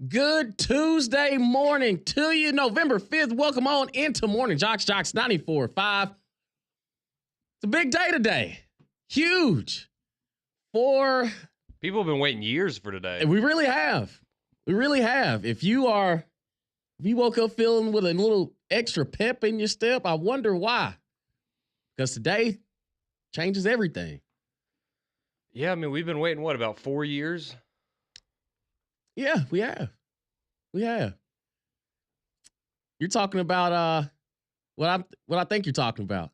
Good Tuesday morning to you, November 5th. Welcome on into Morning JOX, JOX 94.5. It's a big day today. Huge. For people have been waiting years for today. We really have. We really have. If you woke up feeling with a little extra pep in your step, I wonder why. Because today changes everything. Yeah, I mean, we've been waiting, about 4 years? Yeah, we have. We have. You're talking about what I think you're talking about.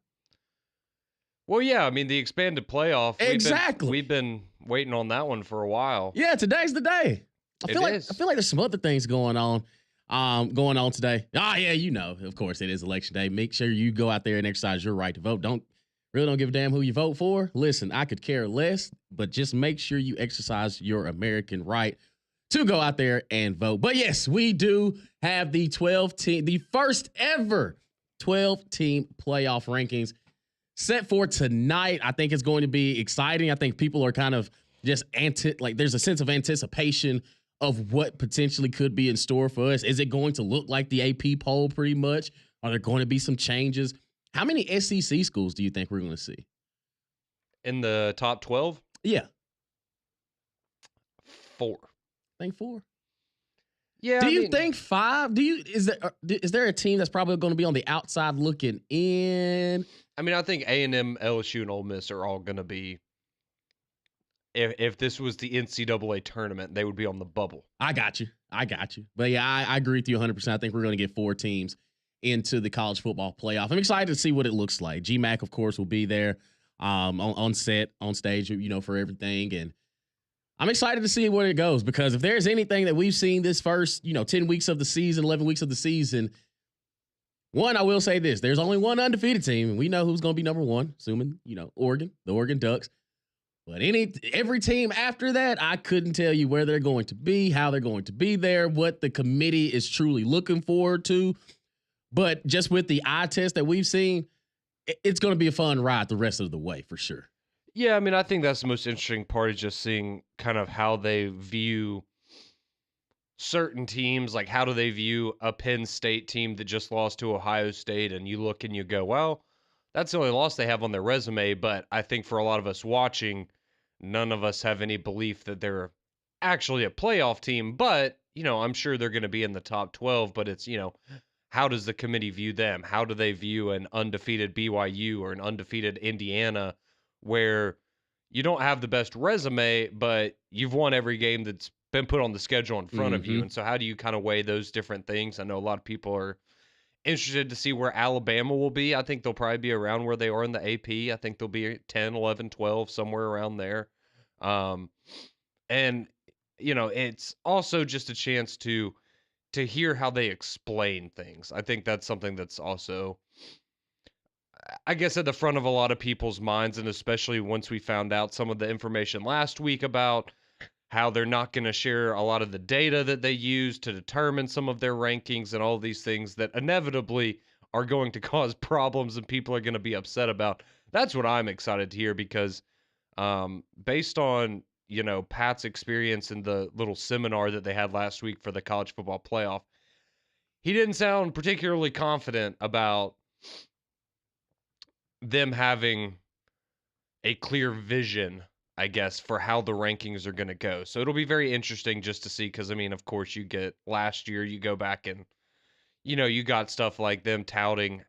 Well, yeah, I mean, the expanded playoff. Exactly. We've been waiting on that one for a while. Yeah, today's the day. I feel like there's some other things going on today. Oh yeah, of course it is election day. Make sure you go out there and exercise your right to vote. Don't give a damn who you vote for. Listen, I could care less, but just make sure you exercise your American right to go out there and vote. But yes, we do have the first ever 12-team playoff rankings set for tonight. I think it's going to be exciting. I think people are kind of just there's a sense of anticipation of what potentially could be in store for us. Is it going to look like the AP poll pretty much? Are there going to be some changes? How many SEC schools do you think we're going to see? In the top 12? Yeah. 4. I think 4. Yeah. Do you think 5? Is there a team that's probably going to be on the outside looking in? I mean, I think A&M, LSU, and Ole Miss are all going to be. If this was the NCAA tournament, they would be on the bubble. I got you. But yeah, I agree with you 100%. I think we're going to get 4 teams into the college football playoff. I'm excited to see what it looks like. GMAC, of course, will be there on stage, for everything. And I'm excited to see where it goes, because if there's anything that we've seen this first, 10 weeks of the season, 11 weeks of the season, one, I will say this. There's only one undefeated team, and we know who's going to be number 1, assuming, Oregon, the Oregon Ducks. But every team after that, I couldn't tell you where they're going to be, how they're going to be there, what the committee is truly looking forward to. But just with the eye test that we've seen, it's going to be a fun ride the rest of the way for sure. Yeah, I mean, I think that's the most interesting part, is just seeing kind of how they view certain teams. Like, how do they view a Penn State team that just lost to Ohio State? And you look and you go, well, that's the only loss they have on their resume. But I think for a lot of us watching, none of us have any belief that they're actually a playoff team. But, I'm sure they're going to be in the top 12. But it's, how does the committee view them? How do they view an undefeated BYU or an undefeated Indiana, where you don't have the best resume, but you've won every game that's been put on the schedule in front of you? And so how do you kind of weigh those different things? I know a lot of people are interested to see where Alabama will be. I think they'll probably be around where they are in the AP. I think they'll be 10, 11, 12, somewhere around there. And, it's also just a chance to hear how they explain things. I think that's something that's also, I guess, at the front of a lot of people's minds, and especially once we found out some of the information last week about how they're not going to share a lot of the data that they use to determine some of their rankings and all these things that inevitably are going to cause problems and people are going to be upset about. That's what I'm excited to hear, because based on, Pat's experience in the little seminar that they had last week for the college football playoff, he didn't sound particularly confident about them having a clear vision, I guess, for how the rankings are going to go. So it'll be very interesting just to see, because, I mean, of course, you get last year, you go back and, you got stuff like them touting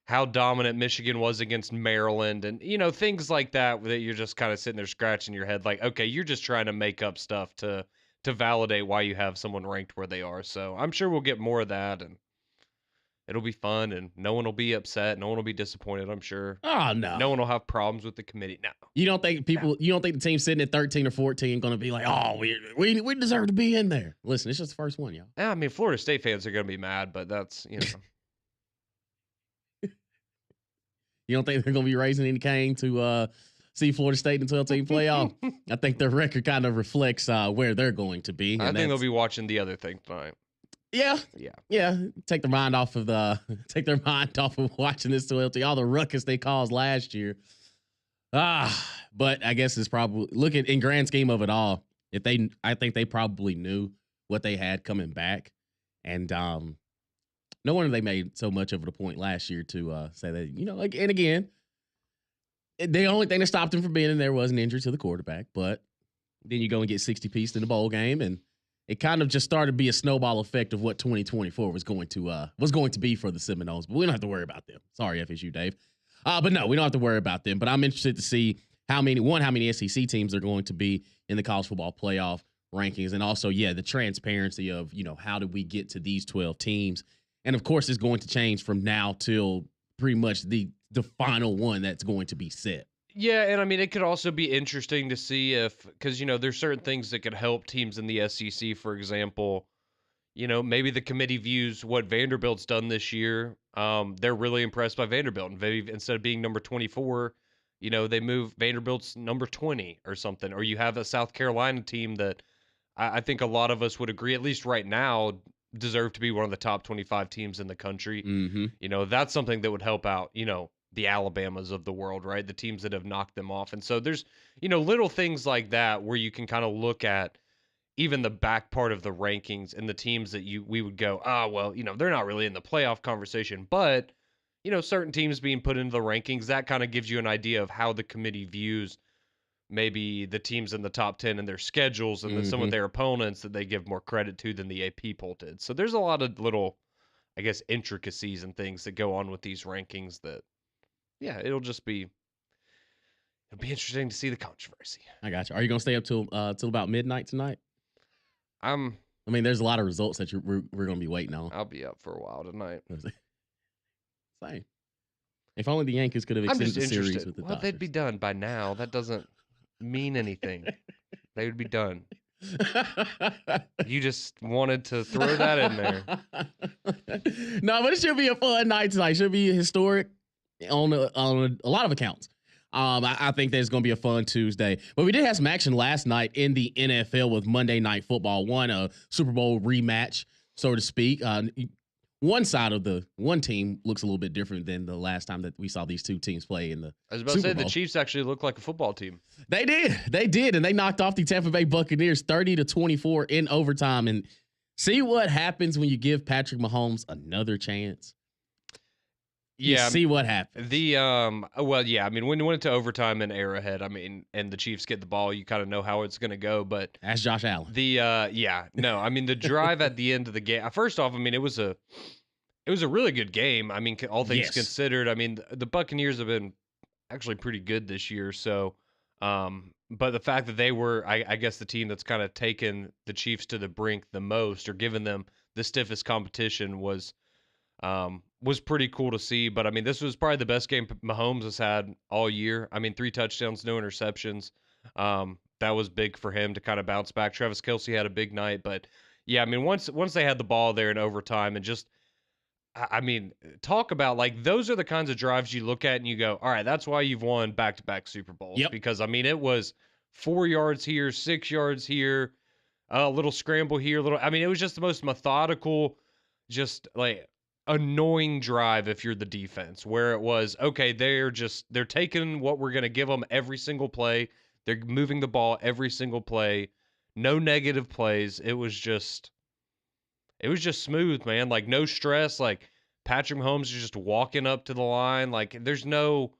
how dominant Michigan was against Maryland and, things like that you're just kind of sitting there scratching your head like, okay, you're just trying to make up stuff to validate why you have someone ranked where they are. So I'm sure we'll get more of that, and it'll be fun, and no one will be upset. No one will be disappointed, I'm sure. Oh, no. No one will have problems with the committee. No. You don't think the team sitting at 13 or 14 going to be like, oh, we deserve to be in there? Listen, it's just the first one, y'all. Yeah, I mean, Florida State fans are going to be mad, but that's, You don't think they're going to be raising any cane to see Florida State in the 12-team playoff? I think their record kind of reflects where they're going to be. I think they'll be watching the other thing tonight. Yeah. Take their mind off of watching this 12-team, all the ruckus they caused last year. But I guess it's probably, look at in grand scheme of it all. I think they probably knew what they had coming back. And no wonder they made so much of it a point last year to say that, like, and again, the only thing that stopped him from being in there was an injury to the quarterback. But then you go and get 60 pieced in the bowl game, and it kind of just started to be a snowball effect of what 2024 was going to be for the Seminoles. But we don't have to worry about them. Sorry, FSU Dave. But no, we don't have to worry about them. But I'm interested to see how many SEC teams are going to be in the college football playoff rankings, and also, the transparency of, how did we get to these 12 teams? And of course, it's going to change from now till pretty much the final one that's going to be set. Yeah, and I mean, it could also be interesting to see because, there's certain things that could help teams in the SEC, for example. Maybe the committee views what Vanderbilt's done this year. They're really impressed by Vanderbilt. And maybe instead of being number 24, they move Vanderbilt's number 20 or something. Or you have a South Carolina team that I think a lot of us would agree, at least right now, deserve to be one of the top 25 teams in the country. Mm-hmm. That's something that would help out, the Alabamas of the world, right? The teams that have knocked them off. And so there's, little things like that where you can kind of look at even the back part of the rankings and the teams that we would go, well, they're not really in the playoff conversation, but, certain teams being put into the rankings, that kind of gives you an idea of how the committee views maybe the teams in the top 10 and their schedules and some of their opponents that they give more credit to than the AP poll did. So there's a lot of little, I guess, intricacies and things that go on with these rankings that, it'll be interesting to see the controversy. I got you. Are you going to stay up till about midnight tonight? I mean, there's a lot of results that we're going to be waiting on. I'll be up for a while tonight. Same. If only the Yankees could have extended the series with the Dodgers. They'd be done by now. That doesn't mean anything. They would be done. You just wanted to throw that in there. No, but it should be a fun night tonight. It should be historic on a lot of accounts. I think there's going to be a fun Tuesday. But we did have some action last night in the NFL with Monday Night Football. A Super Bowl rematch, so to speak. One side of one team looks a little bit different than the last time that we saw these two teams play in the I was about Super to say Bowl. The Chiefs actually look like a football team. They did, and they knocked off the Tampa Bay Buccaneers 30-24 in overtime. And see what happens when you give Patrick Mahomes another chance. See what happens. I mean, when you went to overtime in Arrowhead, I mean, and the Chiefs get the ball, you kind of know how it's going to go. But that's Josh Allen. I mean, the drive at the end of the game. First off, I mean, it was a really good game. I mean, all things considered. I mean, the Buccaneers have been actually pretty good this year. So, but the fact that they were, I guess, the team that's kind of taken the Chiefs to the brink the most, or given them the stiffest competition, was pretty cool to see. But I mean, this was probably the best game Mahomes has had all year. I mean, 3 touchdowns, no interceptions. That was big for him to kind of bounce back. Travis Kelce had a big night, but I mean, once they had the ball there in overtime, and just, I mean, talk about, like, those are the kinds of drives you look at and you go, all right, that's why you've won back-to-back Super Bowls. Yep. Because I mean, it was 4 yards here, 6 yards here, a little scramble here, I mean, it was just the most methodical, just like annoying drive if you're the defense, where it was, okay, they're taking what we're going to give them every single play. They're moving the ball every single play. No negative plays. It was just smooth, man. Like, no stress. Like, Patrick Mahomes is just walking up to the line. Like, there's no,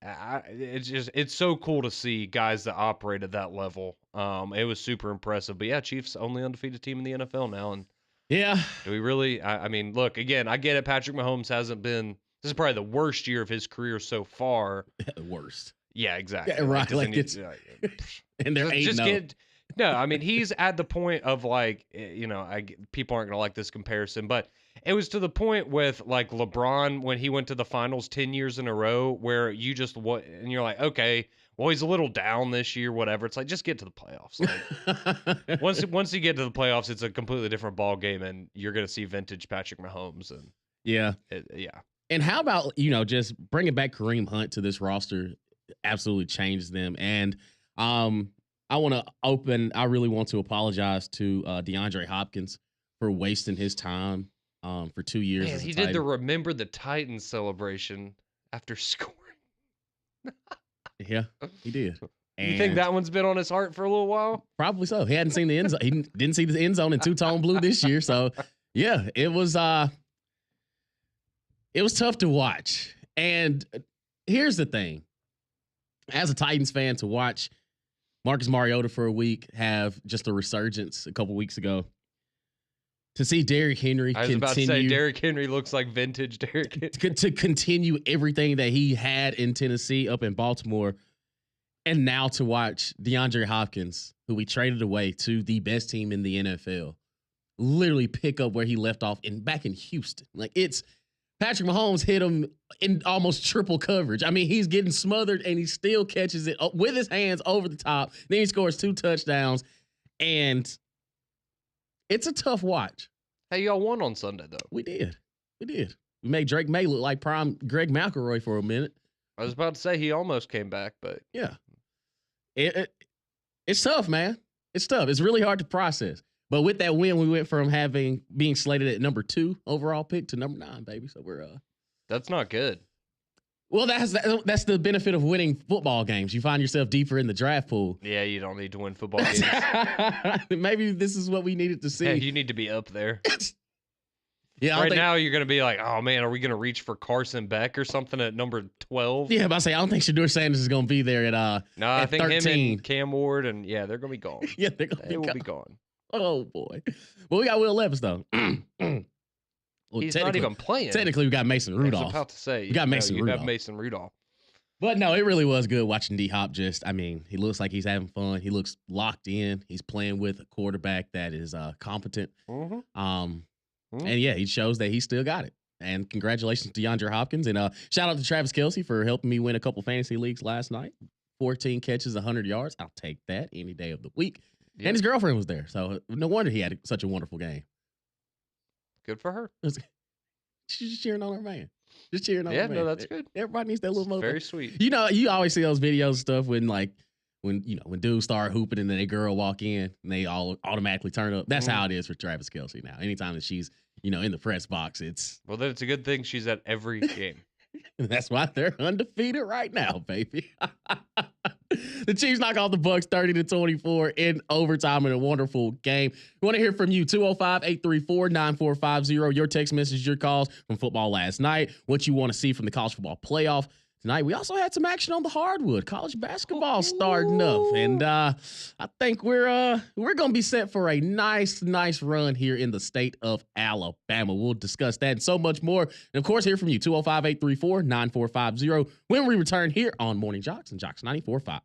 it's so cool to see guys that operate at that level. It was super impressive. But yeah, Chiefs only undefeated team in the NFL now. And yeah, do we really? I mean, look, again, I get it. Patrick Mahomes hasn't been. This is probably the worst year of his career so far. Worst. Yeah, exactly. Yeah, right. Like it's, and they're 8-0. No, I mean, he's at the point of, like, people aren't gonna like this comparison, but it was to the point with, like, LeBron when he went to the finals 10 years in a row, where you just and you're like, okay, well, he's a little down this year, whatever. It's like, just get to the playoffs. Like, once you get to the playoffs, it's a completely different ball game, and you're gonna see vintage Patrick Mahomes. And yeah. And how about, just bringing back Kareem Hunt to this roster absolutely changed them. And I really want to apologize to DeAndre Hopkins for wasting his time for 2 years. Man, he did the Remember the Titans celebration after scoring. Yeah, he did. You think that one's been on his heart for a little while? Probably so. He hadn't seen the end zone. He didn't see the end zone in two-tone blue this year. So, yeah, it was tough to watch. And here's the thing. As a Titans fan, to watch Marcus Mariota for a week have just a resurgence a couple weeks ago, to see Derrick Henry I was about to say, Derrick Henry looks like vintage Derrick Henry. To continue everything that he had in Tennessee up in Baltimore, and now to watch DeAndre Hopkins, who we traded away to the best team in the NFL, literally pick up where he left off back in Houston. Like, it's Patrick Mahomes hit him in almost triple coverage. I mean, he's getting smothered and he still catches it with his hands over the top. Then he scores 2 touchdowns, and it's a tough watch. Hey, y'all won on Sunday, though. We did. We made Drake May look like prime Greg McElroy for a minute. I was about to say he almost came back, but yeah. It's tough, man. It's tough. It's really hard to process. But with that win, we went from being slated at number 2 overall pick to number 9, baby. So we're that's not good. Well, that's the benefit of winning football games. You find yourself deeper in the draft pool. Yeah, you don't need to win football games. Maybe this is what we needed to see. Yeah, you need to be up there. Yeah, right now you're going to be like, oh man, are we going to reach for Carson Beck or something at number 12? Yeah, but I don't think Shedeur Sanders is going to be there at no, I think 13. Him and Cam Ward and they're going to be gone. Yeah, they will be gone. Oh boy. Well, we got Will Levis though. Well, he's not even playing. Technically, we got Mason Rudolph. I was about to say, we got Mason Rudolph. You have Mason Rudolph. But no, it really was good watching D-Hop he looks like he's having fun. He looks locked in. He's playing with a quarterback that is competent. Mm-hmm. And yeah, he shows that he still got it. And congratulations to DeAndre Hopkins. And shout out to Travis Kelce for helping me win a couple fantasy leagues last night. 14 catches, 100 yards. I'll take that any day of the week. Yep. And his girlfriend was there. So no wonder he had such a wonderful game. Good for her. She's just cheering on her man. Just cheering on her man. Yeah, no, that's good. Everybody needs that little motivation. Very sweet. You know, you always see those videos and stuff when dudes start hooping and then a girl walk in and they all automatically turn up. That's how it is for Travis Kelce now. Anytime that she's, in the press box, it's... Well, then it's a good thing she's at every game. That's why they're undefeated right now, baby. The Chiefs knock off the Bucs 30-24 in overtime in a wonderful game. We want to hear from you. 205-834-9450. Your text message, your calls from football last night. What you want to see from the college football playoff tonight. We also had some action on the hardwood. College basketball starting up. And I think we're going to be set for a nice run here in the state of Alabama. We'll discuss that and so much more. And, of course, hear from you. 205-834-9450 when we return here on Morning JOX and JOX 94.5.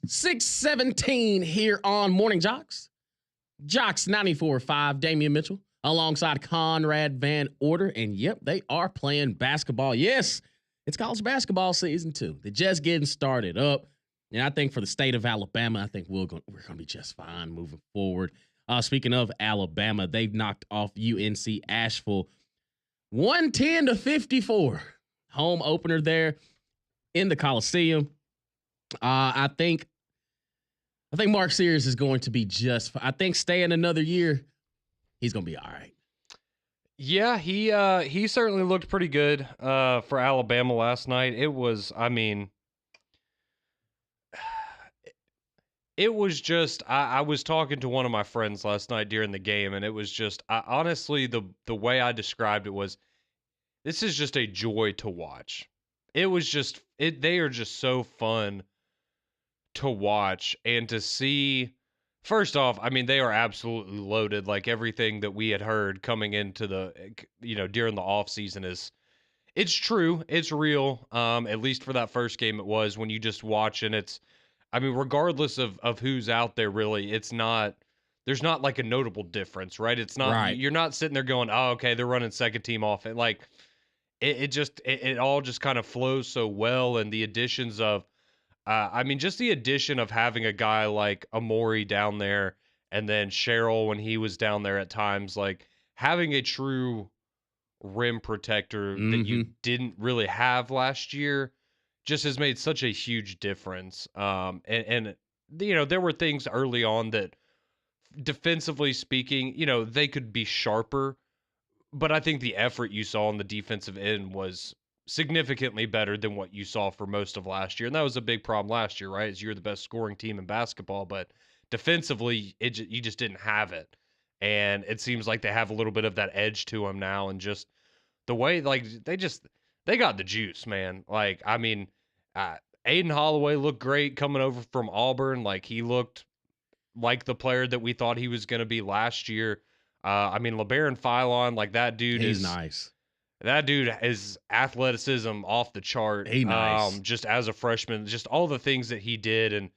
6:17 here on Morning JOX. JOX 94.5, Damian Mitchell, alongside Conrad Van Order. And yep, they are playing basketball. Yes, it's college basketball season too. They're just getting started up. And I think for the state of Alabama, I think we're going to be just fine moving forward. Speaking of Alabama, they've knocked off UNC Asheville 110-54. Home opener there in the Coliseum. I think Mark Sears is going to be just fine. I think staying another year, he's going to be all right. Yeah, he certainly looked pretty good for Alabama last night. It was just I was talking to one of my friends last night during the game, and it was just honestly the way I described it was, this is just a joy to watch. It was just they are just so fun to watch and to see. First off, I mean, they are absolutely loaded. Like everything that we had heard coming into during the offseason it's true. It's real. At least for that first game, it was. When you just watch, and regardless of who's out there, really, there's not like a notable difference, right? It's not, right. You're not sitting there going, oh, okay, they're running second team off. Like it all just kind of flows so well. And the additions of, just the addition of having a guy like Amori down there, and then Cheryl when he was down there at times, like having a true rim protector that you didn't really have last year just has made such a huge difference. And there were things early on that defensively speaking, they could be sharper, but I think the effort you saw on the defensive end was significantly better than what you saw for most of last year. And that was a big problem last year, right? Is you're the best scoring team in basketball, but defensively, you just didn't have it. And it seems like they have a little bit of that edge to them now. And just the way, like, they got the juice, man. Like, Aiden Holloway looked great coming over from Auburn. Like, he looked like the player that we thought he was going to be last year. LeBaron Philon, like that dude He's nice. That dude is athleticism off the chart. Hey, nice. Just as a freshman, just all the things that he did. And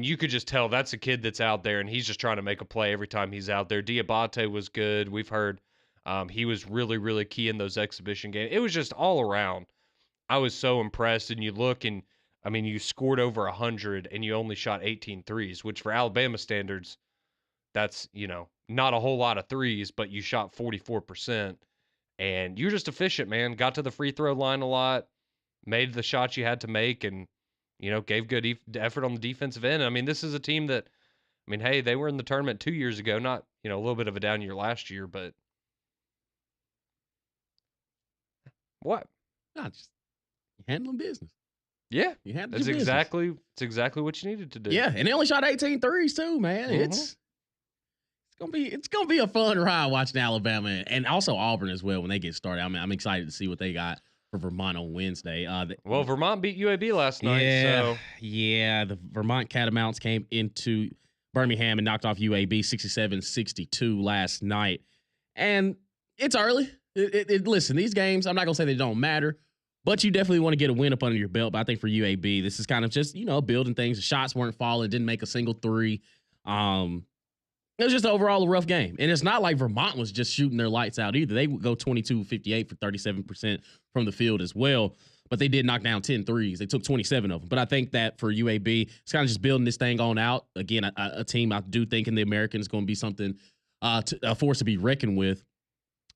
you could just tell that's a kid that's out there and he's just trying to make a play every time he's out there. Diabate was good. We've heard he was really, really key in those exhibition games. It was just all around. I was so impressed. And you look and, you scored over 100 and you only shot 18 threes, which for Alabama standards, that's, not a whole lot of threes, but you shot 44%. And you're just efficient, man. Got to the free throw line a lot, made the shots you had to make, and, gave good effort on the defensive end. This is a team that, hey, they were in the tournament 2 years ago, not, a little bit of a down year last year, but what? Not just handling business. Yeah. You handle it's business. exactly what you needed to do. Yeah, and they only shot 18 threes too, man. Mm-hmm. It's gonna be a fun ride watching Alabama and also Auburn as well when they get started. I'm excited to see what they got for Vermont on Wednesday. Vermont beat UAB last night. Yeah, the Vermont Catamounts came into Birmingham and knocked off UAB 67-62 last night. And it's early. Listen, these games, I'm not gonna say they don't matter, but you definitely want to get a win up under your belt. But I think for UAB, this is kind of just building things. The shots weren't falling, didn't make a single three. It was just overall a rough game. And it's not like Vermont was just shooting their lights out either. They would go 22-58 for 37% from the field as well. But they did knock down 10 threes. They took 27 of them. But I think that for UAB, it's kind of just building this thing on out. Again, a team I do think in the American is going to be something, a force to be reckoned with.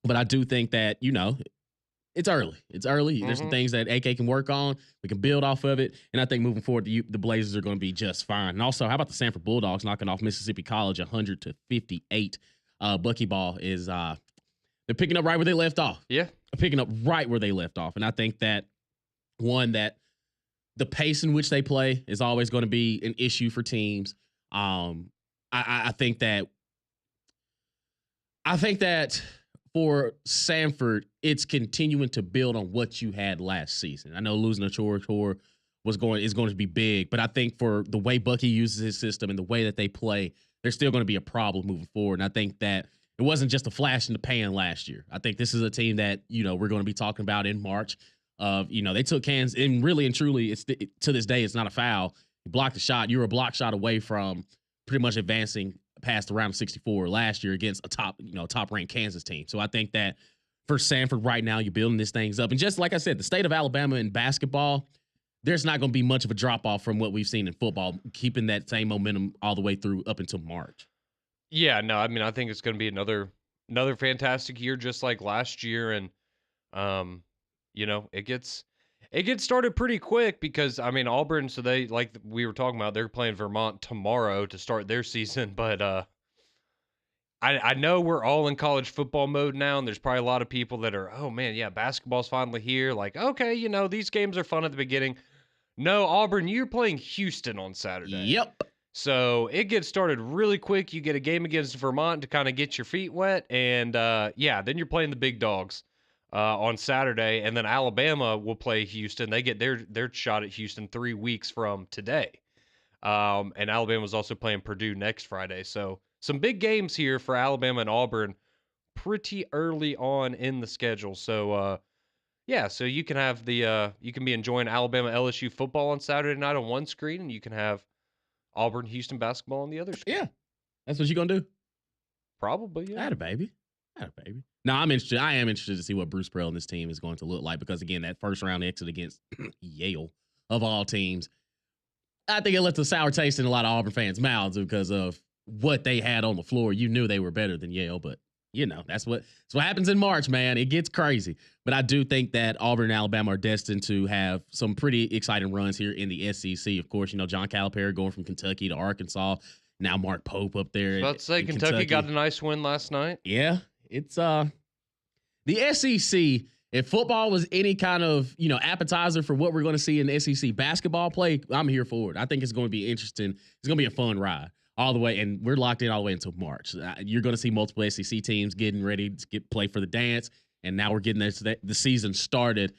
But I do think that, it's early. It's early. There's some things that AK can work on. We can build off of it. And I think moving forward, the Blazers are going to be just fine. And also, how about the Sanford Bulldogs knocking off Mississippi College 100-58? Buckyball is they're picking up right where they left off. Yeah. Picking up right where they left off. And I think that, that the pace in which they play is always going to be an issue for teams. I think that for Sanford, it's continuing to build on what you had last season. I know losing a tour is going to be big, but I think for the way Bucky uses his system and the way that they play, there's still going to be a problem moving forward. And I think that it wasn't just a flash in the pan last year. I think this is a team that, we're going to be talking about in March. They took Kansas, and really and truly, to this day, it's not a foul. You blocked the shot. You were a block shot away from pretty much advancing past the round of 64 last year against a top ranked Kansas team. So I think that for Sanford right now, you're building these things up. And just like I said, the state of Alabama in basketball, there's not going to be much of a drop off from what we've seen in football, keeping that same momentum all the way through up until March. Yeah, no, I mean, I think it's going to be another fantastic year, just like last year. And, it gets started pretty quick because, I mean, Auburn, so they, like we were talking about, they're playing Vermont tomorrow to start their season. But I know we're all in college football mode now, and there's probably a lot of people that are, oh man, yeah, basketball's finally here. Like, okay, these games are fun at the beginning. No, Auburn, you're playing Houston on Saturday. Yep. So it gets started really quick. You get a game against Vermont to kind of get your feet wet, and then you're playing the big dogs on Saturday, and then Alabama will play Houston. They get their shot at Houston 3 weeks from today, and Alabama's also playing Purdue next Friday. So some big games here for Alabama and Auburn pretty early on in the schedule. So so you can have you can be enjoying Alabama LSU football on Saturday night on one screen, and you can have Auburn Houston basketball on the other screen. Yeah, that's what you're gonna do. Probably, yeah. Atta baby. Now I'm interested. I am interested to see what Bruce Pearl and this team is going to look like because again, that first round exit against Yale of all teams, I think it left a sour taste in a lot of Auburn fans' mouths because of what they had on the floor. You knew they were better than Yale, but that's what happens in March, man. It gets crazy. But I do think that Auburn and Alabama are destined to have some pretty exciting runs here in the SEC. Of course, John Calipari going from Kentucky to Arkansas. Now Mark Pope up there. I was about to say Kentucky got a nice win last night. Yeah, it's the SEC. If football was any kind of appetizer for what we're going to see in the SEC basketball play, I'm here for it. I think it's going to be interesting. It's going to be a fun ride. All the way, and we're locked in all the way until March. You're going to see multiple SEC teams getting ready to play for the dance, and now we're getting the season started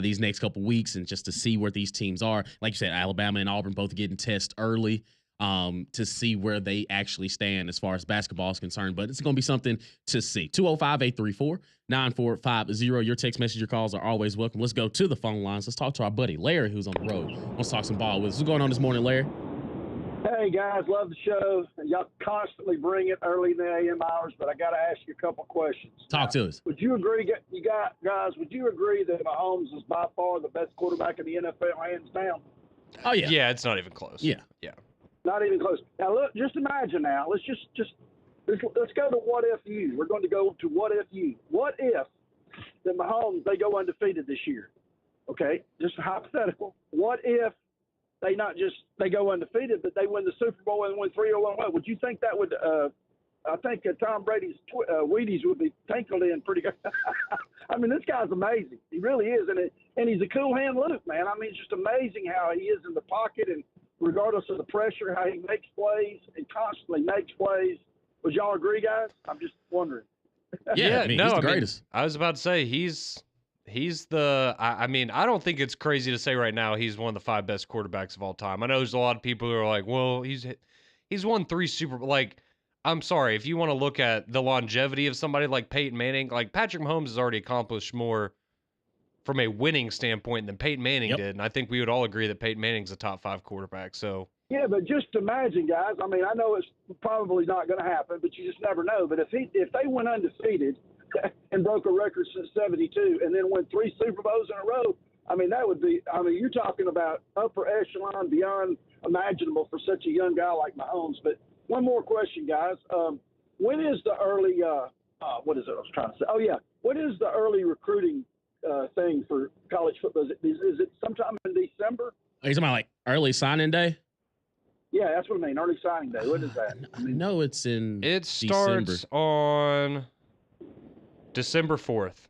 these next couple weeks, and just to see where these teams are. Like you said, Alabama and Auburn both getting tests early to see where they actually stand as far as basketball is concerned. But it's going to be something to see. 205-834-9450. Your text message, your calls are always welcome. Let's go to the phone lines. Let's talk to our buddy Larry, who's on the road. Let's talk some ball with us. What's going on this morning, Larry? Hey, guys, love the show. Y'all constantly bring it early in the AM hours, but I got to ask you a couple questions. Talk to us. Would you agree, guys, would you agree that Mahomes is by far the best quarterback in the NFL, hands down? Oh, yeah. Yeah, it's not even close. Yeah. Not even close. Now, look, just imagine now. Let's let's go to what if you. We're going to go to what if you. What if the Mahomes, they go undefeated this year? Okay, just hypothetical. What if they go undefeated, but they win the Super Bowl and win 3-0-1? Would you think that would? I think Tom Brady's Wheaties would be tinkled in pretty good. I mean, this guy's amazing. He really is, and he's a cool hand Luke, man. I mean, it's just amazing how he is in the pocket, and regardless of the pressure, how he makes plays and constantly makes plays. Would y'all agree, guys? I'm just wondering. Yeah, he's the greatest. I was about to say he's the. I mean, I don't think it's crazy to say right now he's one of the 5 best quarterbacks of all time. I know there's a lot of people who are like, well, he's won 3 Super Bowl. Like, I'm sorry, if you want to look at the longevity of somebody like Peyton Manning, like Patrick Mahomes has already accomplished more from a winning standpoint than Peyton Manning did, and I think we would all agree that Peyton Manning's a top 5 quarterback. So. Yeah, but just imagine, guys. I mean, I know it's probably not going to happen, but you just never know. But if they went undefeated and broke a record since '72, and then win 3 Super Bowls in a row, I mean, that would be. I mean, you're talking about upper echelon, beyond imaginable for such a young guy like Mahomes. But one more question, guys. When is the early? What is it? I was trying to say. Oh yeah, what is the early recruiting thing for college football? Is it sometime in December? Are you talking about like early signing day? Yeah, that's what I mean. Early signing day. What is that? I mean, no, it's in. It starts on December 4th.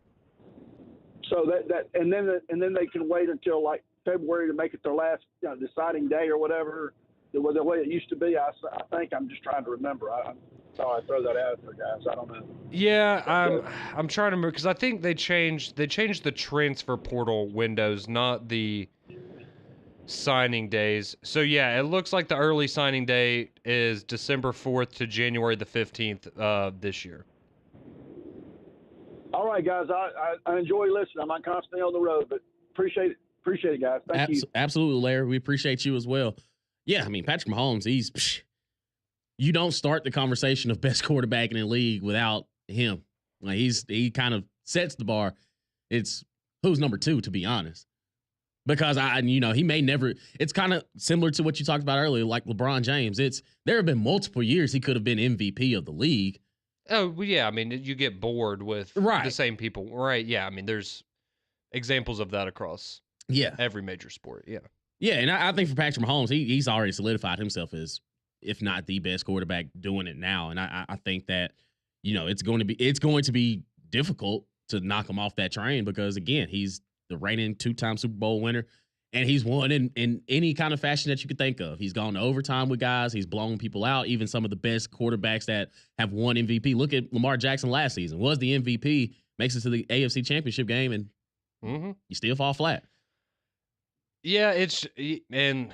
So that and then they can wait until like February to make it their last deciding day or whatever. The way it used to be. I think I'm just trying to remember. I throw that out there, guys. I don't know. Yeah, I'm trying to remember because I think they changed the transfer portal windows, not the signing days. So yeah, it looks like the early signing day is December 4th to January the 15th this year. All right, guys. I enjoy listening. I'm not constantly on the road, but appreciate it, guys. Thank you. Absolutely, Larry. We appreciate you as well. Yeah, I mean, Patrick Mahomes, you don't start the conversation of best quarterback in the league without him. Like he kind of sets the bar. It's who's number 2, to be honest. Because he may never. It's kind of similar to what you talked about earlier, like LeBron James. There have been multiple years he could have been MVP of the league. Oh, well, yeah. I mean, you get bored with the same people, right? Yeah. I mean, there's examples of that across every major sport. Yeah. Yeah, and I think for Patrick Mahomes, he's already solidified himself as, if not the best quarterback doing it now. And I think that, it's going to be difficult to knock him off that train because, again, he's the reigning 2-time Super Bowl winner, and he's won in any kind of fashion that you could think of. He's gone to overtime with guys. He's blown people out, even some of the best quarterbacks that have won MVP. Look at Lamar Jackson last season. Was the MVP, makes it to the AFC Championship game, and you still fall flat. Yeah, and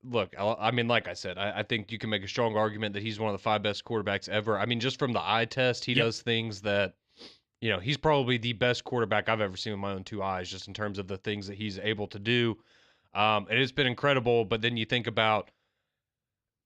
look, I mean, like I said, I think you can make a strong argument that he's one of the 5 best quarterbacks ever. I mean, just from the eye test, he does things that, he's probably the best quarterback I've ever seen with my own 2 eyes, just in terms of the things that he's able to do. And it's been incredible. But then you think about,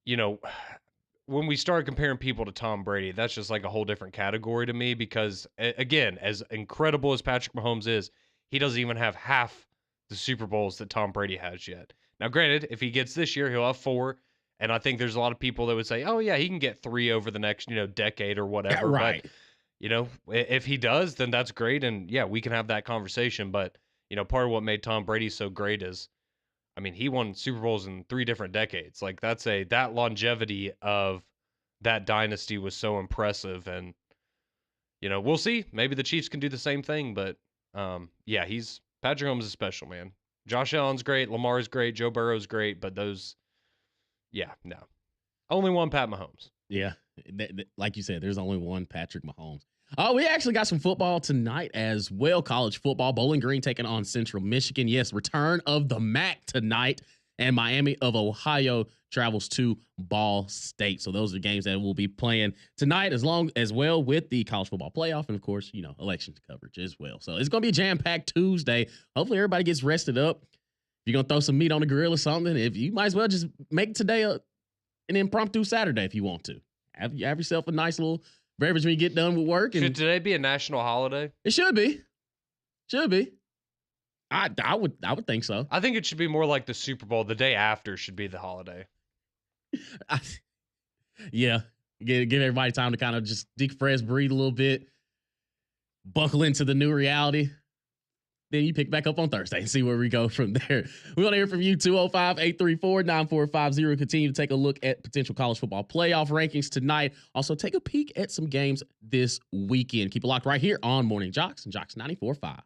when we start comparing people to Tom Brady, that's just like a whole different category to me because, again, as incredible as Patrick Mahomes is, he doesn't even have half the Super Bowls that Tom Brady has yet. Now, granted, if he gets this year, he'll have 4. And I think there's a lot of people that would say, oh, yeah, he can get 3 over the next, decade or whatever. Yeah, right. But, if he does, then that's great. And, yeah, we can have that conversation. But, part of what made Tom Brady so great is, I mean, he won Super Bowls in 3 different decades. Like, that longevity of that dynasty was so impressive. And, we'll see. Maybe the Chiefs can do the same thing. But, yeah, Patrick Mahomes is special, man. Josh Allen's great. Lamar's great. Joe Burrow's great. But those, yeah, no. Only one Pat Mahomes. Yeah. Like you said, there's only one Patrick Mahomes. Oh, we actually got some football tonight as well. College football. Bowling Green taking on Central Michigan. Yes, return of the MAC tonight. And Miami of Ohio travels to Ball State. So those are games that we'll be playing tonight as well with the college football playoff and, of course, election coverage as well. So it's going to be a jam-packed Tuesday. Hopefully everybody gets rested up. If you're going to throw some meat on the grill or something, if you might as well just make today an impromptu Saturday if you want to. Have yourself a nice little beverage when you get done with work. Should today be a national holiday? It should be. Should be. I would think so. I think it should be more like the Super Bowl. The day after should be the holiday. Yeah. Give everybody time to kind of just decompress, breathe a little bit, buckle into the new reality. Then you pick back up on Thursday and see where we go from there. We want to hear from you, 205-834-9450. Continue to take a look at potential college football playoff rankings tonight. Also, take a peek at some games this weekend. Keep it locked right here on Morning JOX and JOX 94.5.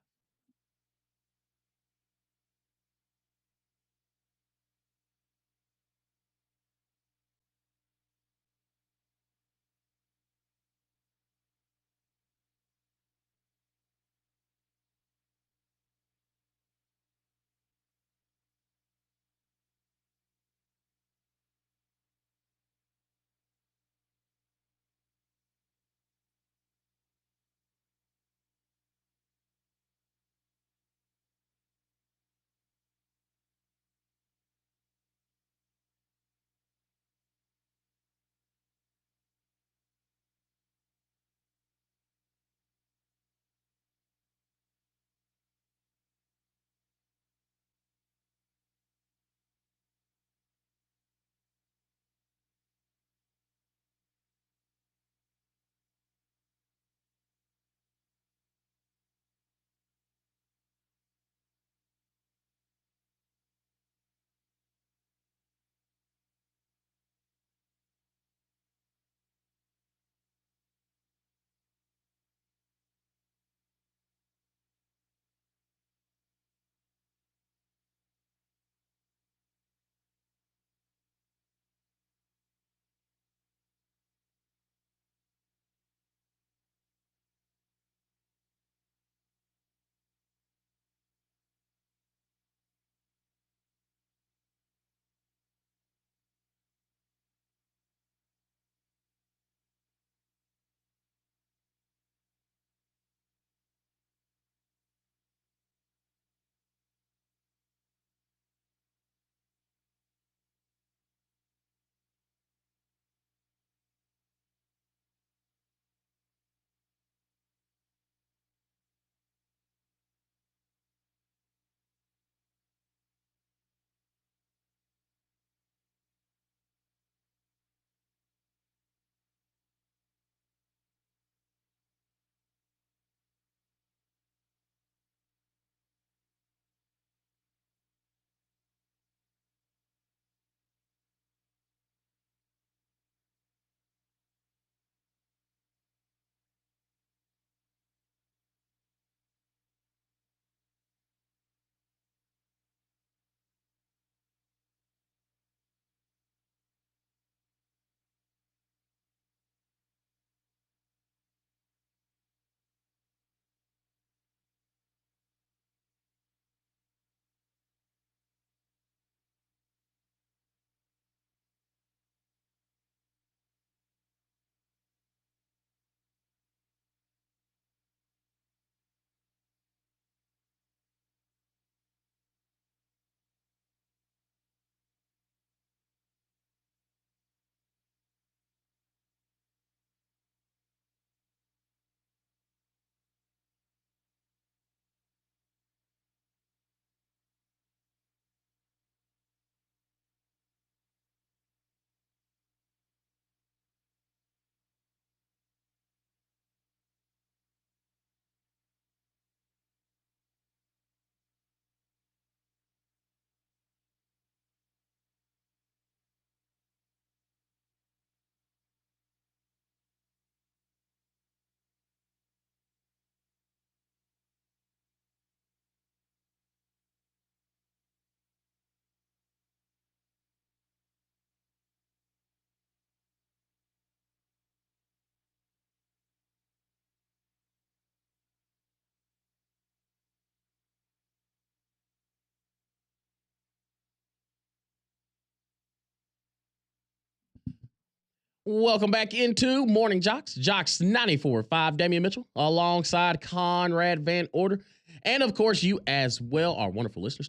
Welcome back into Morning JOX. JOX 94.5, Damian Mitchell, alongside Conrad Van Order. And, of course, you as well, our wonderful listeners,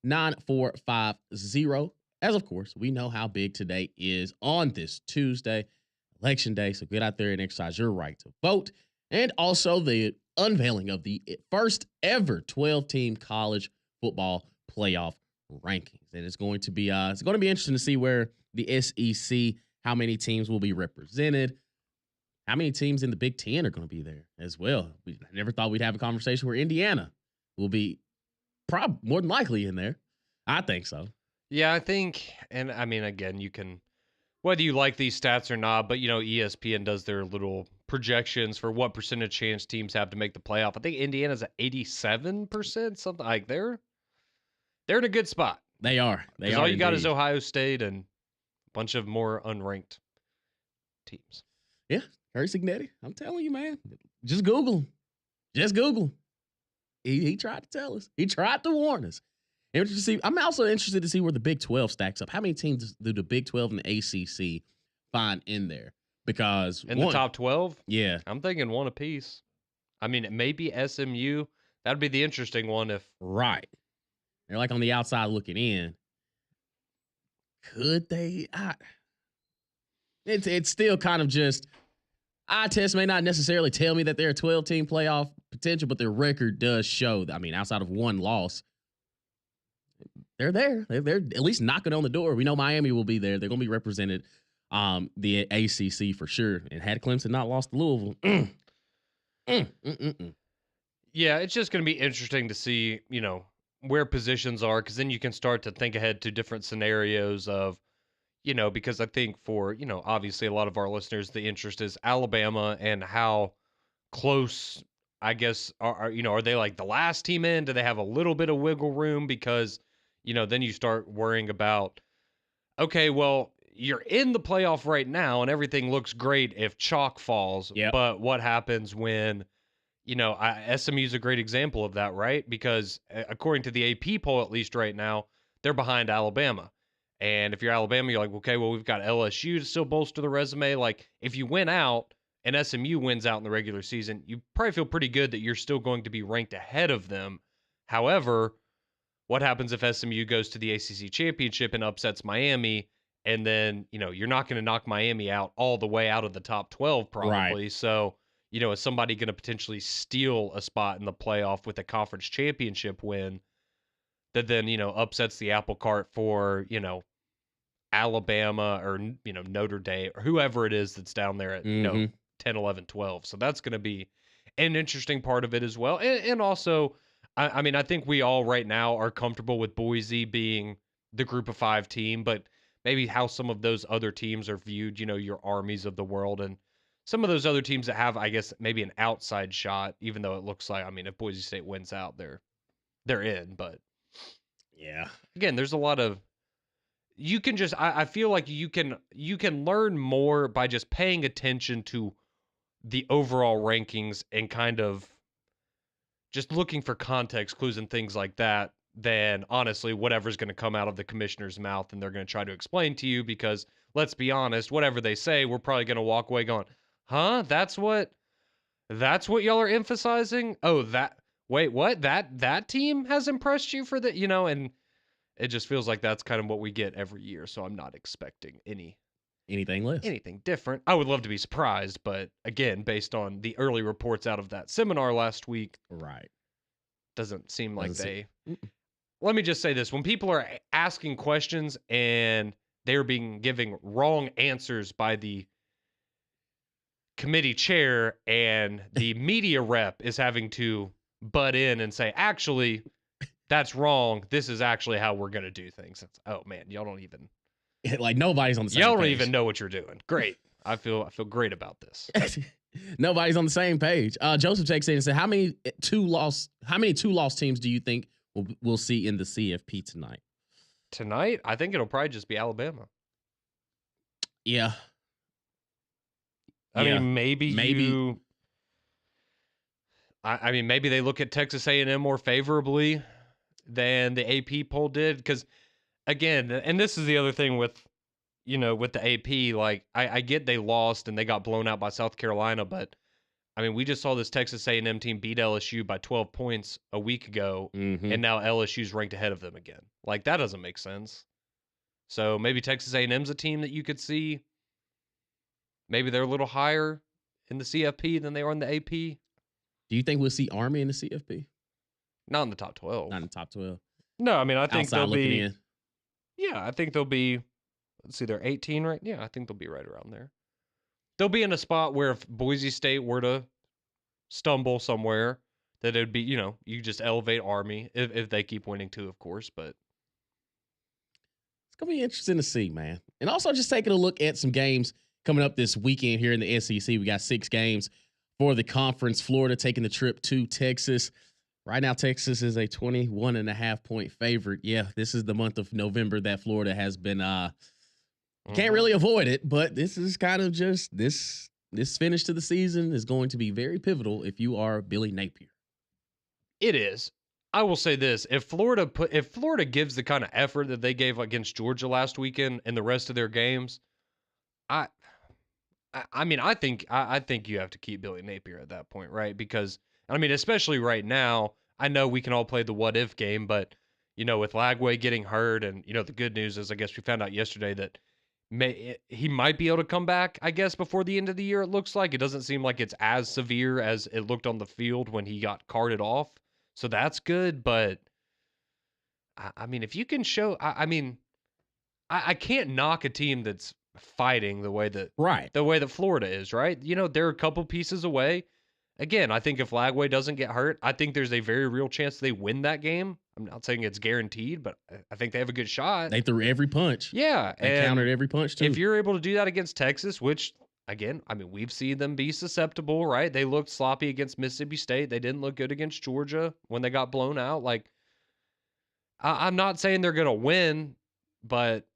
205-834-9450. As, of course, we know how big today is on this Tuesday, Election Day. So get out there and exercise your right to vote. And also the unveiling of the first ever 12-team college football playoff rankings. And it's going to be interesting to see where the SEC, how many teams will be represented, how many teams in the Big Ten are going to be there as well. We never thought we'd have a conversation where Indiana will be more than likely in there. I think so. Yeah, I think, and I mean, again, you can, whether you like these stats or not, but, ESPN does their little projections for what percentage chance teams have to make the playoff. I think Indiana's at 87%, something like they're in a good spot. They are. Because all you got is Ohio State and a bunch of more unranked teams. Yeah, Harry Signetti. I'm telling you, man. Just Google him. Just Google him. He tried to tell us. He tried to warn us. I'm also interested to see where the Big 12 stacks up. How many teams do the Big 12 and the ACC find in there? Because in the top 12? Yeah. I'm thinking one apiece. I mean, maybe SMU. That'd be the interesting one if. Right. They're like on the outside looking in. Could they? It's still kind of just, eye test may not necessarily tell me that they're a 12-team playoff potential, but their record does show that, I mean, outside of one loss, they're there. They're at least knocking on the door. We know Miami will be there. They're going to be represented, the ACC for sure. And had Clemson not lost to Louisville, Yeah, it's just going to be interesting to see, where positions are, because then you can start to think ahead to different scenarios of, because I think for, obviously a lot of our listeners, the interest is Alabama and how close, I guess, are they like the last team in? Do they have a little bit of wiggle room? Because, then you start worrying about, okay, well, you're in the playoff right now and everything looks great if chalk falls. Yep. But what happens when, SMU is a great example of that, right? Because according to the AP poll, at least right now, they're behind Alabama. And if you're Alabama, you're like, okay, well, we've got LSU to still bolster the resume. Like, if you win out and SMU wins out in the regular season, you probably feel pretty good that you're still going to be ranked ahead of them. However, what happens if SMU goes to the ACC championship and upsets Miami? And then, you're not going to knock Miami out all the way out of the top 12 probably. Right. So, is somebody going to potentially steal a spot in the playoff with a conference championship win that then, upsets the apple cart for, Alabama or, Notre Dame or whoever it is that's down there at, 10, 11, 12. So that's going to be an interesting part of it as well. And also, I mean, I think we all right now are comfortable with Boise being the group of 5 team, but maybe how some of those other teams are viewed, your Armies of the world and some of those other teams that have, I guess, maybe an outside shot, even though it looks like, I mean, if Boise State wins out, they're in. But yeah, again, there's a lot of, you can just, I feel like you can learn more by just paying attention to the overall rankings and kind of just looking for context clues and things like that than honestly whatever's going to come out of the commissioner's mouth and they're going to try to explain to you, because let's be honest, whatever they say, we're probably going to walk away going, huh? That's what y'all are emphasizing? Oh, wait, what? That team has impressed you for the, and it just feels like that's kind of what we get every year. So I'm not expecting anything less, anything different. I would love to be surprised, but again, based on the early reports out of that seminar last week, right, doesn't seem like they. Let me just say this: when people are asking questions and they're giving wrong answers by the committee chair, and the media rep is having to butt in and say, actually, that's wrong. This is actually how we're going to do things. It's, oh man, y'all don't even like nobody's on the same y'all page. Don't even know what you're doing. Great. I feel great about this. Nobody's on the same page. Joseph takes in and said, how many two-loss teams do you think we'll see in the CFP tonight? Tonight, I think it'll probably just be Alabama. Yeah. I mean, maybe. I mean, maybe they look at Texas A&M more favorably than the AP poll did, because again, and this is the other thing with with the AP, like I get they lost and they got blown out by South Carolina, but I mean, we just saw this Texas A&M team beat LSU by 12 points a week ago, Mm-hmm. and now LSU's ranked ahead of them again. Like, that doesn't make sense. So maybe Texas A&M's a team that you could see. Maybe they're a little higher in the CFP than they are in the AP. Do you think we'll see Army in the CFP? Not in the top 12. Not in the top 12. No, I mean, I think Outside they'll looking be. in. Yeah, I think they'll be. Let's see, they're 18, right? Yeah, I think they'll be right around there. They'll be in a spot where if Boise State were to stumble somewhere, that it would be, you just elevate Army if they keep winning too, of course. But it's going to be interesting to see, man. And also just taking a look at some games coming up this weekend here in the SEC. We got 6 games for the conference. Florida taking the trip to Texas. Right now, Texas is a 21.5-point favorite. Yeah, this is the month of November that Florida has been can't really avoid it, but this is kind of just this finish to the season is going to be very pivotal if you are Billy Napier. It is. I will say this: if Florida gives the kind of effort that they gave against Georgia last weekend and the rest of their games, I think you have to keep Billy Napier at that point, right? Because I mean, especially right now, I know we can all play the what if game, but with Lagway getting hurt, and the good news is, I guess we found out yesterday that he might be able to come back, I guess, before the end of the year. It looks like it doesn't seem like it's as severe as it looked on the field when he got carted off. So that's good, but I mean, if you can show, I can't knock a team that's fighting the way that Florida is, right? They're a couple pieces away. Again, I think if Lagway doesn't get hurt, I think there's a very real chance they win that game. I'm not saying it's guaranteed, but I think they have a good shot. They threw every punch. Yeah. They countered every punch, too. If you're able to do that against Texas, which, again, I mean, we've seen them be susceptible, right? They looked sloppy against Mississippi State. They didn't look good against Georgia when they got blown out. Like, I'm not saying they're going to win, but,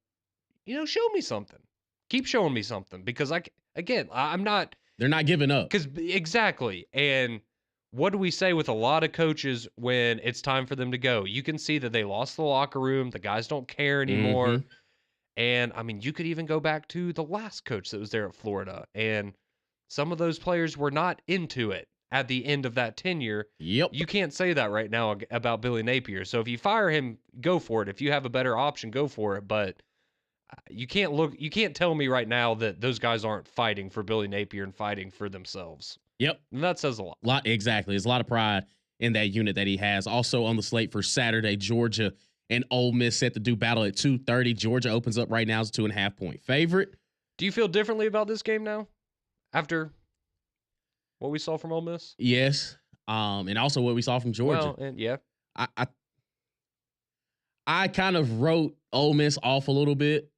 show me something. Keep showing me something, because, I'm not... They're not giving up. Exactly. And what do we say with a lot of coaches when it's time for them to go? You can see that they lost the locker room. The guys don't care anymore. Mm-hmm. And, I mean, you could even go back to the last coach that was there at Florida. And some of those players were not into it at the end of that tenure. Yep. You can't say that right now about Billy Napier. So if you fire him, go for it. If you have a better option, go for it. But you can't tell me right now that those guys aren't fighting for Billy Napier and fighting for themselves. Yep. And that says a lot. Exactly. There's a lot of pride in that unit that he has. Also on the slate for Saturday, Georgia and Ole Miss set to do battle at 2:30. Georgia opens up right now as a 2.5-point favorite. Do you feel differently about this game now after what we saw from Ole Miss? Yes. And also what we saw from Georgia. Well, and yeah. I kind of wrote Ole Miss off a little bit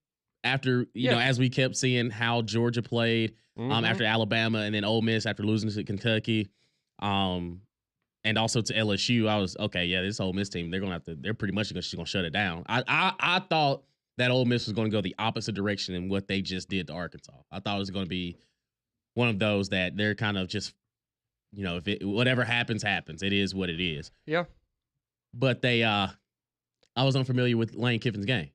after, as we kept seeing how Georgia played after Alabama, and then Ole Miss after losing to Kentucky, and also to LSU. I was, okay, yeah, this Ole Miss team, they're pretty much just going to shut it down. I thought that Ole Miss was going to go the opposite direction than what they just did to Arkansas. I thought it was going to be one of those that they're kind of just, if whatever happens, happens. It is what it is. Yeah. But I was unfamiliar with Lane Kiffin's game.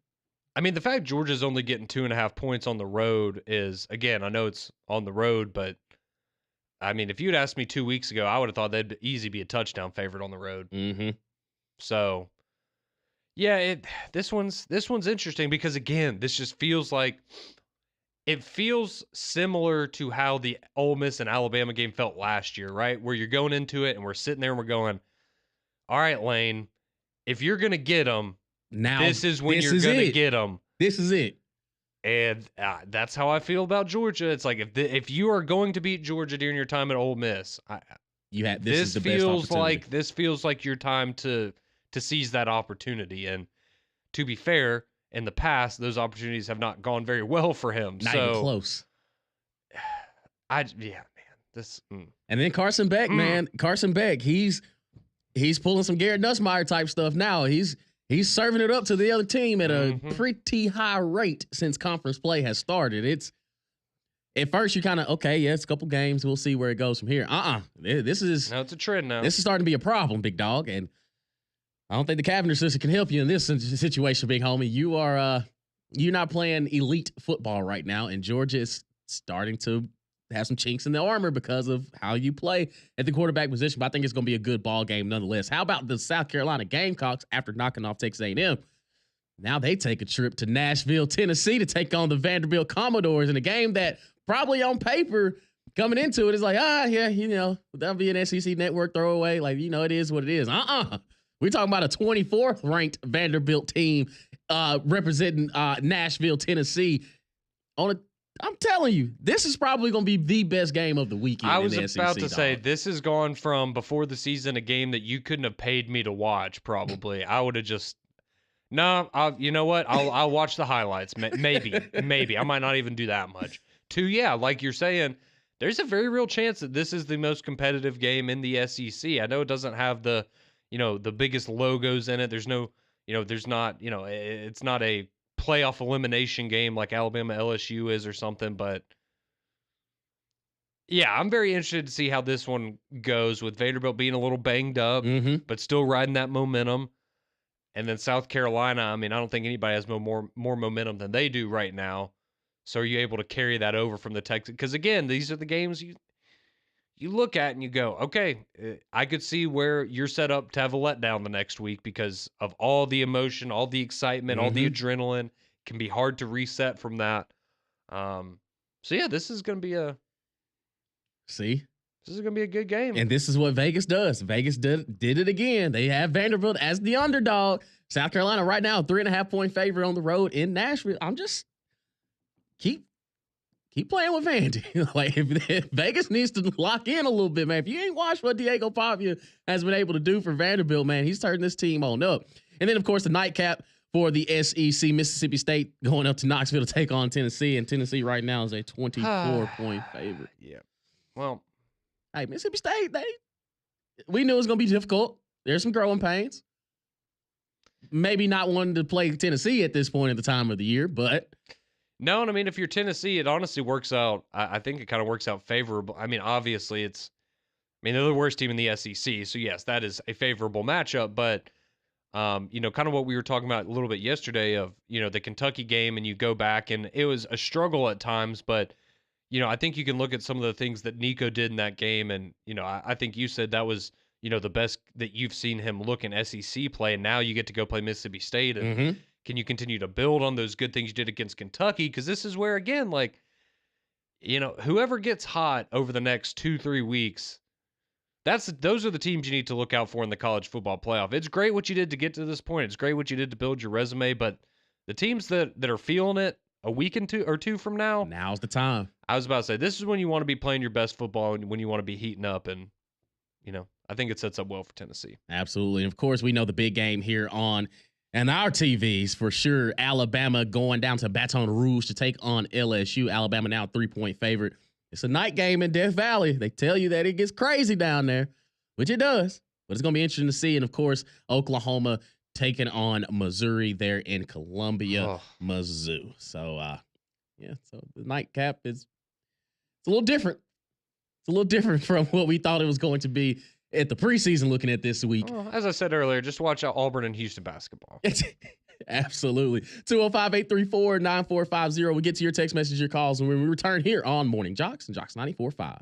I mean, the fact Georgia's only getting 2.5 points on the road is, again, I know it's on the road, but I mean, if you'd asked me 2 weeks ago, I would have thought they'd easily be a touchdown favorite on the road. Mm-hmm. So, yeah, this one's interesting because, again, this just feels like it feels similar to how the Ole Miss and Alabama game felt last year, right? Where you're going into it and we're sitting there and we're going, all right, Lane, if you're going to get them, now this is when you're going to get them. This is it. And that's how I feel about Georgia. It's like if you are going to beat Georgia during your time at Ole Miss, this feels like your time to seize that opportunity. And to be fair, in the past, those opportunities have not gone very well for him. Not even close. And then Carson Beck, man. Carson Beck, he's pulling some Garrett Nussmeier type stuff now. He's serving it up to the other team at a pretty high rate since conference play has started. It's at first you're kind of, okay, yeah, it's a couple games. We'll see where it goes from here. This is it's a trend now. This is starting to be a problem, big dog. And I don't think the Cavendish sister can help you in this situation, big homie. You are you're not playing elite football right now, and Georgia is starting to have some chinks in the armor because of how you play at the quarterback position. But I think it's going to be a good ball game nonetheless. How about the South Carolina Gamecocks after knocking off Texas A&M? Now they take a trip to Nashville, Tennessee to take on the Vanderbilt Commodores in a game that probably on paper coming into it is like, yeah, that'll be an SEC network throwaway. Like, it is what it is. We're talking about a 24th ranked Vanderbilt team representing Nashville, Tennessee. I'm telling you, this is probably going to be the best game of the weekend. I was in the about SEC, to say, this has gone from before the season a game that you couldn't have paid me to watch. Probably, I would have just you know what? I'll watch the highlights. Maybe I might not even do that much. Like you're saying, there's a very real chance that this is the most competitive game in the SEC. I know it doesn't have the biggest logos in it. There's no, there's not, it's not a playoff elimination game like Alabama LSU is or something, but yeah, I'm very interested to see how this one goes with Vanderbilt being a little banged up, but still riding that momentum. And then South Carolina, I mean, I don't think anybody has more momentum than they do right now. So are you able to carry that over from the Texas? Because again, these are the games you look at and you go, okay, I could see where you're set up to have a letdown the next week because of all the emotion, all the excitement, all the adrenaline. It can be hard to reset from that. So yeah, this is going to be a good game. And this is what Vegas does. Vegas did it again. They have Vanderbilt as the underdog. South Carolina right now, 3.5-point favorite on the road in Nashville. I'm just keep playing with Vandy. Like if Vegas needs to lock in a little bit, man. If you ain't watched what Diego Pavia has been able to do for Vanderbilt, man, he's turning this team on up. And then, of course, the nightcap for the SEC, Mississippi State going up to Knoxville to take on Tennessee. And Tennessee right now is a 24-point favorite. Yeah. Well, hey, Mississippi State, we knew it was going to be difficult. There's some growing pains. Maybe not wanting to play Tennessee at this point at the time of the year, but... No, and I mean, if you're Tennessee, it honestly works out. I think it kind of works out favorable. I mean, obviously, they're the worst team in the SEC, so yes, that is a favorable matchup, but... kind of what we were talking about a little bit yesterday of, the Kentucky game, and you go back and it was a struggle at times, but, I think you can look at some of the things that Nico did in that game. And, I think you said that was, the best that you've seen him look in SEC play. And now you get to go play Mississippi State. And can you continue to build on those good things you did against Kentucky? Because this is where, again, like, whoever gets hot over the next 2-3 weeks, those are the teams you need to look out for in the college football playoff. It's great what you did to get to this point. It's great what you did to build your resume, but the teams that are feeling it a week or two from now, now's the time. I was about to say, this is when you want to be playing your best football and when you want to be heating up. And, I think it sets up well for Tennessee. Absolutely. And of course, we know the big game here on our TVs for sure. Alabama going down to Baton Rouge to take on LSU. Alabama now 3-point favorite. It's a night game in Death Valley. They tell you that it gets crazy down there, which it does. But it's going to be interesting to see. And, of course, Oklahoma taking on Missouri there in Columbia, Mizzou. So, so the nightcap it's a little different. It's a little different from what we thought it was going to be at the preseason looking at this week. Well, as I said earlier, just watch out Auburn and Houston basketball. Absolutely. 205-834-9450. We'll get to your text message, your calls when we return here on Morning JOX and JOX 94.5.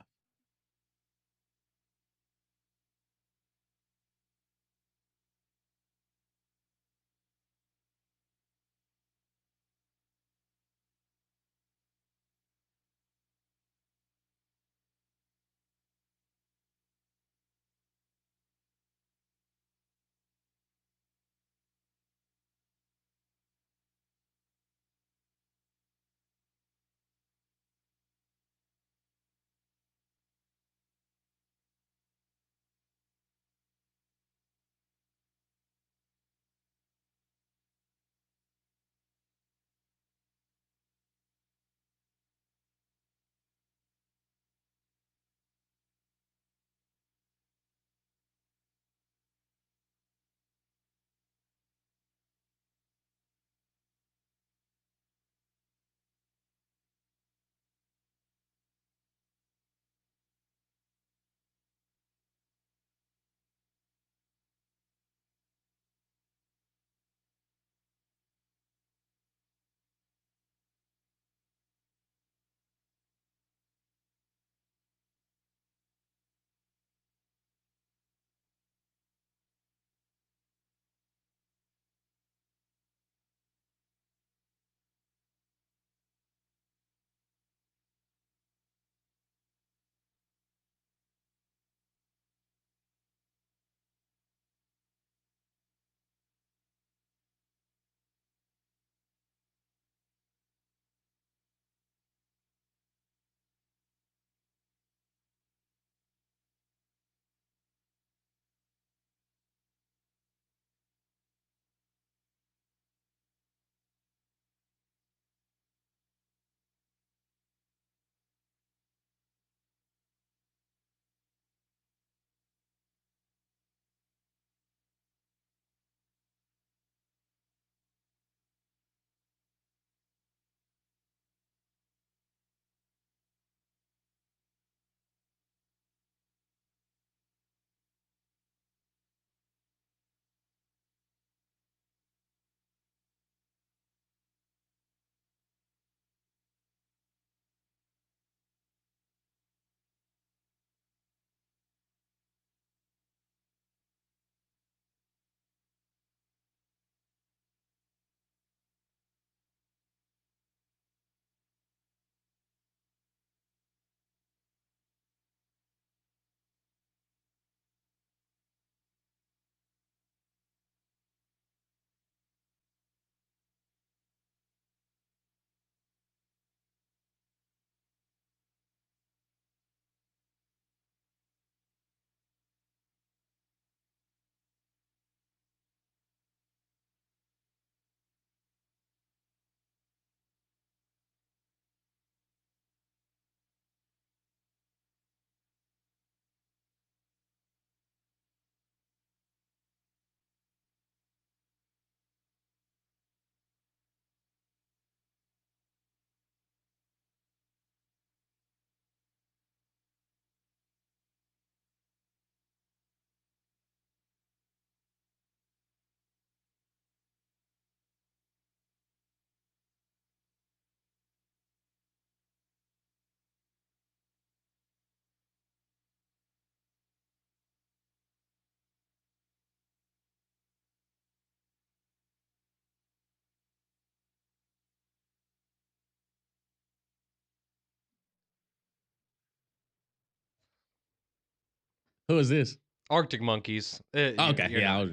Who is this? Arctic Monkeys. Okay, yeah.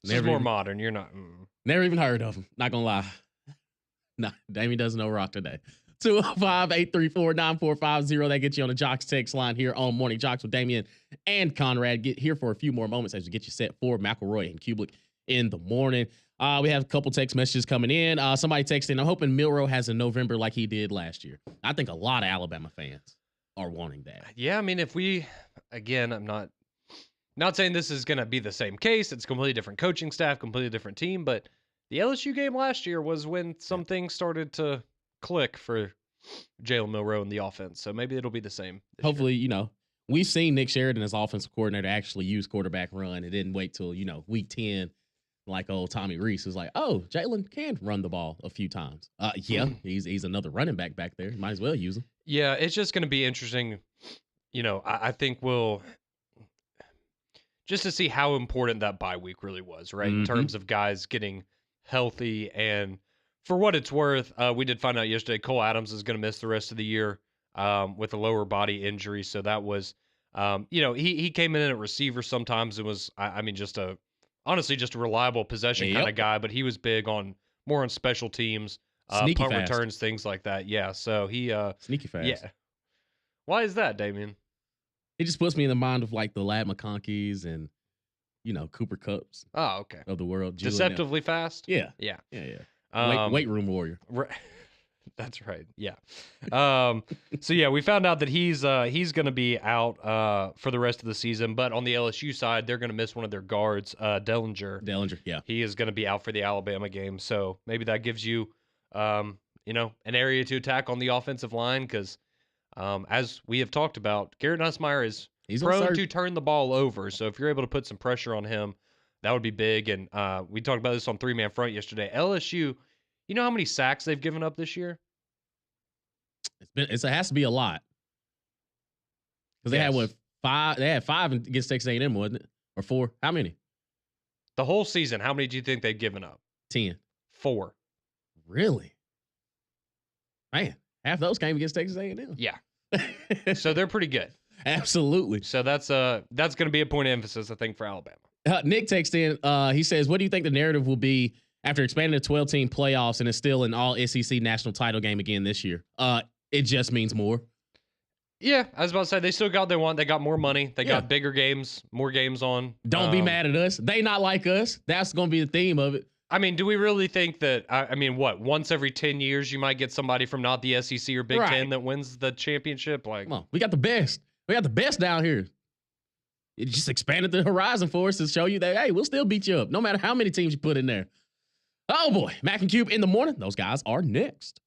This is more modern. You're not. Never even heard of them. Not gonna lie. No, Damien doesn't know rock today. 205-834-9450. That gets you on the Jocks text line here on Morning JOX with Damien and Conrad. Get here for a few more moments as we get you set for McElroy and Kublik in the morning. We have a couple text messages coming in. Somebody texting, I'm hoping Milroe has a November like he did last year. I think a lot of Alabama fans are wanting that. Yeah, I mean, if we, again, I'm not saying this is going to be the same case. It's a completely different coaching staff, completely different team. But the LSU game last year was when some things started to click for Jalen Milroe in the offense. So maybe it'll be the same. Hopefully, we've seen Nick Sheridan as offensive coordinator actually use quarterback run. It didn't wait till, week 10, like old Tommy Reese was like, oh, Jalen can run the ball a few times. Yeah, he's another running back there. Might as well use him. Yeah, it's just going to be interesting. I think we'll just to see how important that bye week really was, right? In terms of guys getting healthy. And for what it's worth, we did find out yesterday Cole Adams is going to miss the rest of the year with a lower body injury. So that was, he came in at receiver sometimes. It was, honestly just a reliable possession kind of guy, but he was big on more on special teams, punt returns, things like that. Yeah, so he sneaky fast. Yeah. Why is that, Damien? It just puts me in the mind of like the Lad McConkeys and Cooper Kupps. Oh, okay. Of the world. Deceptively fast? Yeah. Weight room warrior. Right. That's right. Yeah. So yeah, we found out that he's going to be out for the rest of the season, but on the LSU side, they're going to miss one of their guards, Dellinger. Yeah. He is going to be out for the Alabama game. So maybe that gives you an area to attack on the offensive line because as we have talked about, Garrett Nussmeier is prone to turn the ball over. So if you're able to put some pressure on him, that would be big. And we talked about this on 3-Man Front yesterday. LSU, you know how many sacks they've given up this year? It has to be a lot. Because they had five? They had 5 against Texas A&M, wasn't it? Or 4? How many? The whole season, how many do you think they've given up? 10. 4. Really? Man, half those came against Texas A&M. Yeah. So they're pretty good. Absolutely. So that's going to be a point of emphasis, I think, for Alabama. Nick texted in. He says, what do you think the narrative will be after expanding the 12-team playoffs and it's still an all-SEC national title game again this year? It just means more. Yeah, I was about to say, they still got what they want. They got more money. They got bigger games, more games on. Don't be mad at us. They not like us. That's going to be the theme of it. I mean, do we really think that, once every 10 years you might get somebody from not the SEC or Big Ten that wins the championship? Like, come on, we got the best. We got the best down here. It just expanded the horizon for us to show you that, hey, we'll still beat you up no matter how many teams you put in there. Oh, boy. Mac and Cube in the morning. Those guys are next.